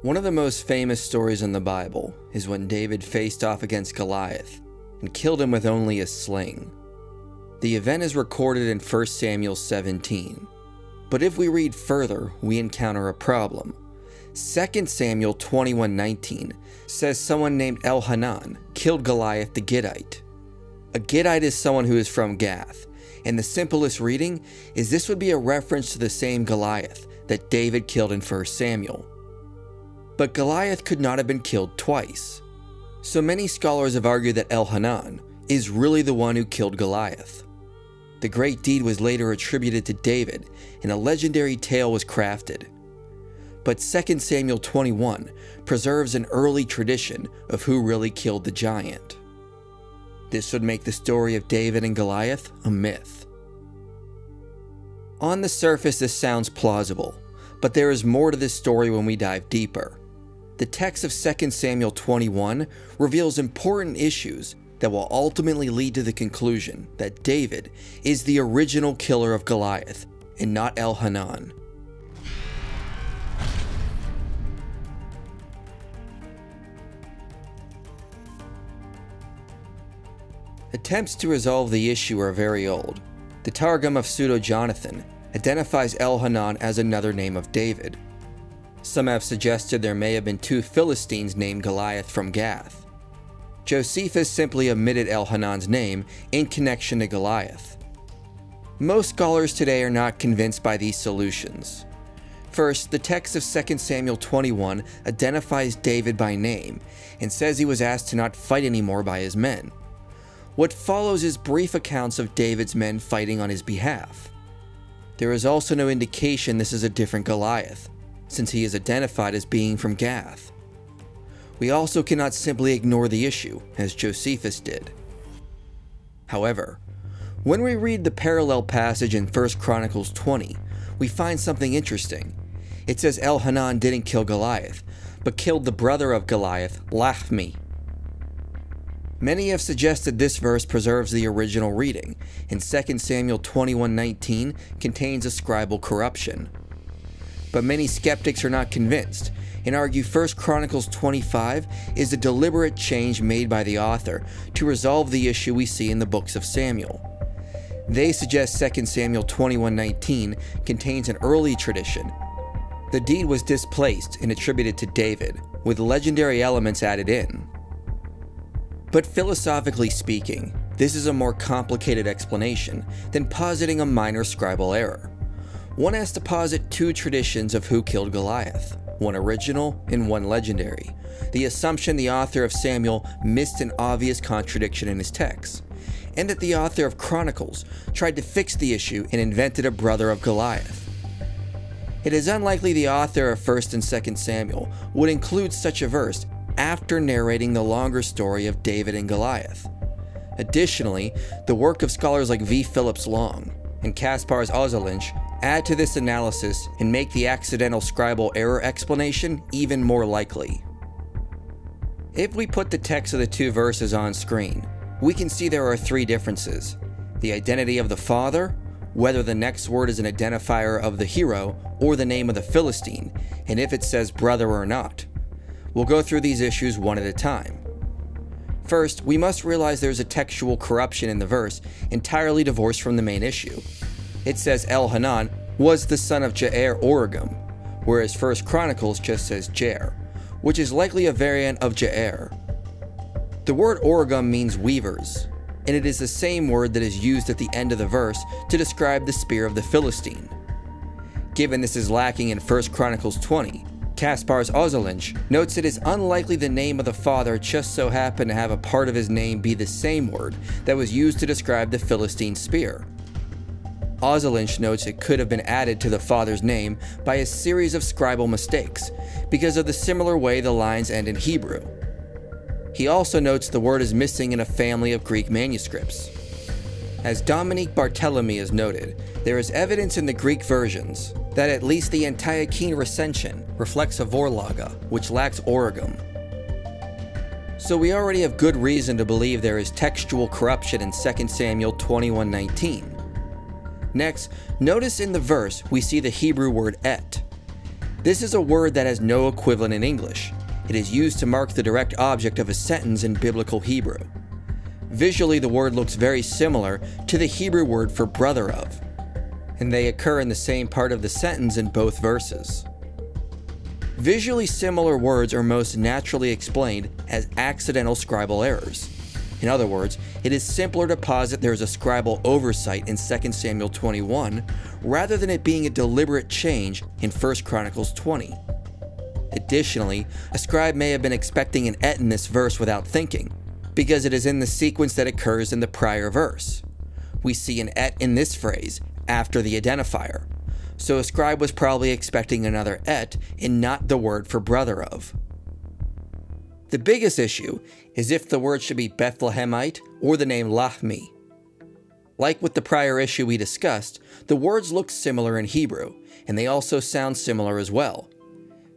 One of the most famous stories in the Bible is when David faced off against Goliath and killed him with only a sling. The event is recorded in 1 Samuel 17, but if we read further, we encounter a problem. 2 Samuel 21:19 says someone named Elhanan killed Goliath the Gittite. A Gittite is someone who is from Gath, and the simplest reading is this would be a reference to the same Goliath that David killed in 1 Samuel. But Goliath could not have been killed twice. So many scholars have argued that Elhanan is really the one who killed Goliath. The great deed was later attributed to David, and a legendary tale was crafted. But 2 Samuel 21 preserves an early tradition of who really killed the giant. This would make the story of David and Goliath a myth. On the surface, this sounds plausible, but there is more to this story when we dive deeper. The text of 2 Samuel 21 reveals important issues that will ultimately lead to the conclusion that David is the original killer of Goliath and not Elhanan. Attempts to resolve the issue are very old. The Targum of Pseudo-Jonathan identifies Elhanan as another name of David. Some have suggested there may have been two Philistines named Goliath from Gath. Josephus simply omitted Elhanan's name in connection to Goliath. Most scholars today are not convinced by these solutions. First, the text of 2 Samuel 21 identifies David by name and says he was asked to not fight anymore by his men. What follows is brief accounts of David's men fighting on his behalf. There is also no indication this is a different Goliath, since he is identified as being from Gath. We also cannot simply ignore the issue, as Josephus did. However, when we read the parallel passage in 1 Chronicles 20, we find something interesting. It says Elhanan didn't kill Goliath, but killed the brother of Goliath, Lahmi. Many have suggested this verse preserves the original reading, and 2 Samuel 21:19 contains a scribal corruption. But many skeptics are not convinced, and argue 1 Chronicles 25 is a deliberate change made by the author to resolve the issue we see in the books of Samuel. They suggest 2 Samuel 21:19 contains an early tradition. The deed was displaced and attributed to David, with legendary elements added in. But philosophically speaking, this is a more complicated explanation than positing a minor scribal error. One has to posit two traditions of who killed Goliath, one original and one legendary. The assumption the author of Samuel missed an obvious contradiction in his text, and that the author of Chronicles tried to fix the issue and invented a brother of Goliath. It is unlikely the author of 1 and 2 Samuel would include such a verse after narrating the longer story of David and Goliath. Additionally, the work of scholars like V. Phillips Long and Kaspars Ozelinch add to this analysis and make the accidental scribal error explanation even more likely. If we put the text of the two verses on screen, we can see there are three differences: the identity of the father, whether the next word is an identifier of the hero or the name of the Philistine, and if it says brother or not. We'll go through these issues one at a time. First, we must realize there's a textual corruption in the verse entirely divorced from the main issue. It says Elhanan was the son of Jair Oregum, whereas 1 Chronicles just says Jair, which is likely a variant of Jair. The word Oregum means weavers, and it is the same word that is used at the end of the verse to describe the spear of the Philistine. Given this is lacking in 1 Chronicles 20, Kaspars Ozelinch notes it is unlikely the name of the father just so happened to have a part of his name be the same word that was used to describe the Philistine spear. Ozelinch notes it could have been added to the father's name by a series of scribal mistakes because of the similar way the lines end in Hebrew. He also notes the word is missing in a family of Greek manuscripts. As Dominique Barthélemy has noted, there is evidence in the Greek versions that at least the Antiochene recension reflects a Vorlaga, which lacks Oregum. So we already have good reason to believe there is textual corruption in 2 Samuel 21:19. Next, notice in the verse we see the Hebrew word et. This is a word that has no equivalent in English. It is used to mark the direct object of a sentence in biblical Hebrew. Visually, the word looks very similar to the Hebrew word for brother of, and they occur in the same part of the sentence in both verses. Visually similar words are most naturally explained as accidental scribal errors. In other words, it is simpler to posit there is a scribal oversight in 2 Samuel 21 rather than it being a deliberate change in 1 Chronicles 20. Additionally, a scribe may have been expecting an et in this verse without thinking, because it is in the sequence that occurs in the prior verse. We see an et in this phrase after the identifier, so a scribe was probably expecting another et and not the word for brother of. The biggest issue is if the word should be Bethlehemite or the name Lahmi. Like with the prior issue we discussed, the words look similar in Hebrew, and they also sound similar as well.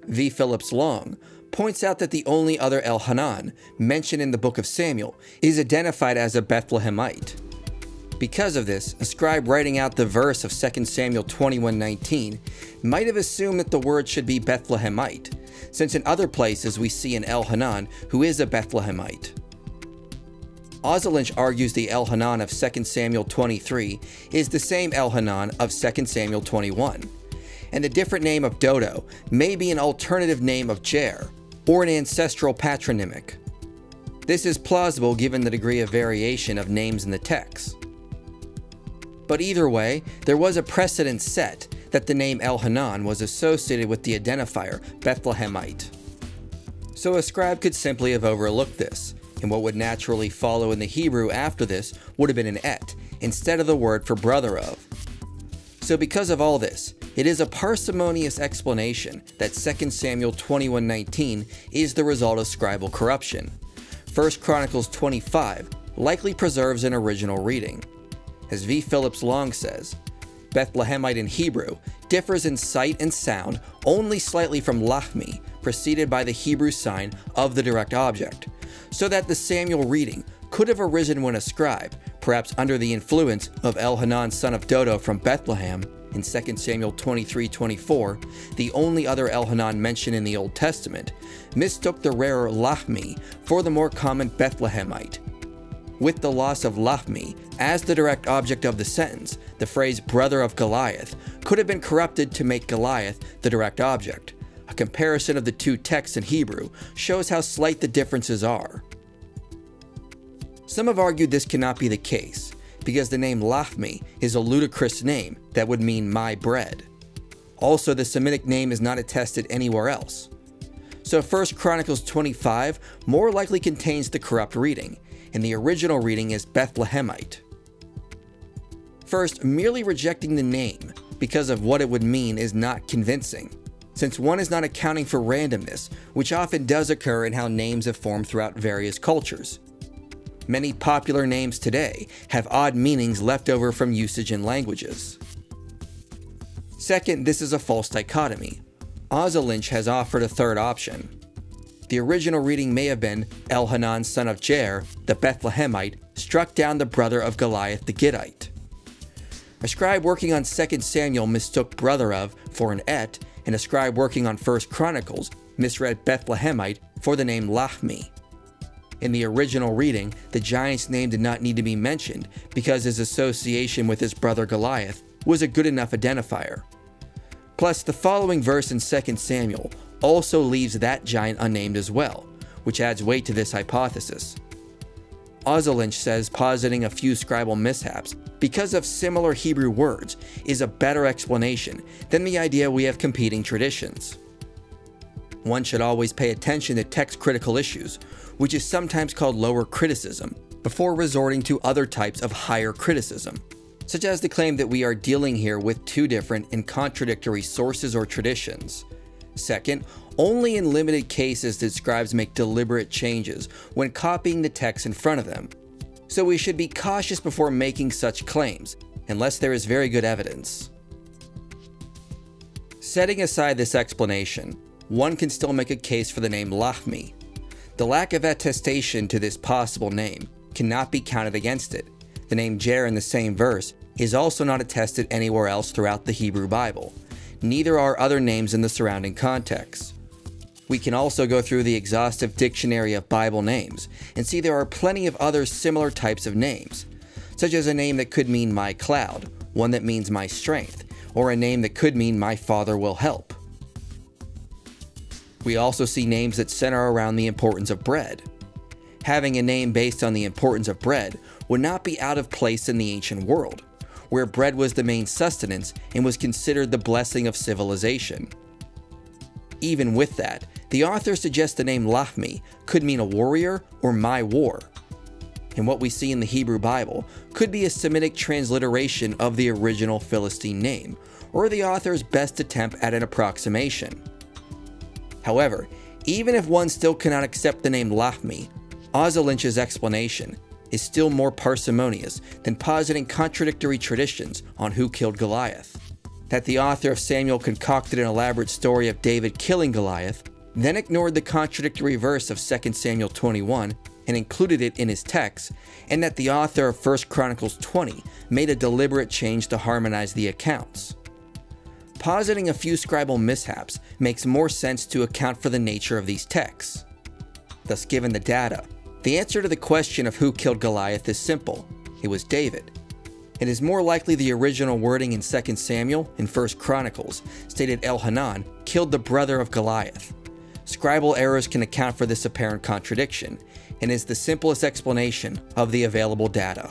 V. Phillips Long points out that the only other Elhanan mentioned in the book of Samuel is identified as a Bethlehemite. Because of this, a scribe writing out the verse of 2 Samuel 21:19 might have assumed that the word should be Bethlehemite, since in other places we see an Elhanan who is a Bethlehemite. Ozelinch argues the Elhanan of 2 Samuel 23 is the same Elhanan of 2 Samuel 21, and the different name of Dodo may be an alternative name of Jair, or an ancestral patronymic. This is plausible given the degree of variation of names in the text. But either way, there was a precedent set that the name Elhanan was associated with the identifier Bethlehemite. So a scribe could simply have overlooked this, and what would naturally follow in the Hebrew after this would have been an et, instead of the word for brother of. So because of all this, it is a parsimonious explanation that 2 Samuel 21:19 is the result of scribal corruption. 1 Chronicles 25 likely preserves an original reading. As V. Phillips Long says, Bethlehemite in Hebrew differs in sight and sound only slightly from Lahmi, preceded by the Hebrew sign of the direct object, so that the Samuel reading could have arisen when a scribe, perhaps under the influence of Elhanan son of Dodo from Bethlehem, in 2 Samuel 23:24, the only other Elhanan mentioned in the Old Testament, mistook the rarer Lahmi for the more common Bethlehemite. With the loss of Lahmi as the direct object of the sentence, the phrase brother of Goliath could have been corrupted to make Goliath the direct object. A comparison of the two texts in Hebrew shows how slight the differences are. Some have argued this cannot be the case, because the name Lahmi is a ludicrous name that would mean my bread. Also, the Semitic name is not attested anywhere else. So 1 Chronicles 25 more likely contains the corrupt reading, and the original reading is Bethlehemite. First, merely rejecting the name because of what it would mean is not convincing, since one is not accounting for randomness, which often does occur in how names have formed throughout various cultures. Many popular names today have odd meanings left over from usage in languages. Second, this is a false dichotomy. Ozelinch has offered a third option. The original reading may have been Elhanan son of Jair, the Bethlehemite, struck down the brother of Goliath the Gittite. A scribe working on 2 Samuel mistook brother of for an et, and a scribe working on 1 Chronicles misread Bethlehemite for the name Lahmi. In the original reading, the giant's name did not need to be mentioned because his association with his brother Goliath was a good enough identifier. Plus, the following verse in 2 Samuel also leaves that giant unnamed as well, which adds weight to this hypothesis. Ozelinch says positing a few scribal mishaps because of similar Hebrew words is a better explanation than the idea we have competing traditions. One should always pay attention to text-critical issues, which is sometimes called lower criticism, before resorting to other types of higher criticism, such as the claim that we are dealing here with two different and contradictory sources or traditions. Second, only in limited cases did scribes make deliberate changes when copying the text in front of them, so we should be cautious before making such claims, unless there is very good evidence. Setting aside this explanation, one can still make a case for the name Lahmi. The lack of attestation to this possible name cannot be counted against it. The name Jair in the same verse is also not attested anywhere else throughout the Hebrew Bible. Neither are other names in the surrounding context. We can also go through the exhaustive dictionary of Bible names and see there are plenty of other similar types of names, such as a name that could mean my cloud, one that means my strength, or a name that could mean my father will help. We also see names that center around the importance of bread. Having a name based on the importance of bread would not be out of place in the ancient world, where bread was the main sustenance and was considered the blessing of civilization. Even with that, the author suggests the name Lahmi could mean a warrior or my war. And what we see in the Hebrew Bible could be a Semitic transliteration of the original Philistine name, or the author's best attempt at an approximation. However, even if one still cannot accept the name Lahmi, Asa Lynch's explanation is still more parsimonious than positing contradictory traditions on who killed Goliath. That the author of Samuel concocted an elaborate story of David killing Goliath, then ignored the contradictory verse of 2 Samuel 21 and included it in his text, and that the author of 1 Chronicles 20 made a deliberate change to harmonize the accounts. Positing a few scribal mishaps makes more sense to account for the nature of these texts. Thus, given the data, the answer to the question of who killed Goliath is simple. It was David. It is more likely the original wording in 2 Samuel and 1 Chronicles stated Elhanan killed the brother of Goliath. Scribal errors can account for this apparent contradiction, and is the simplest explanation of the available data.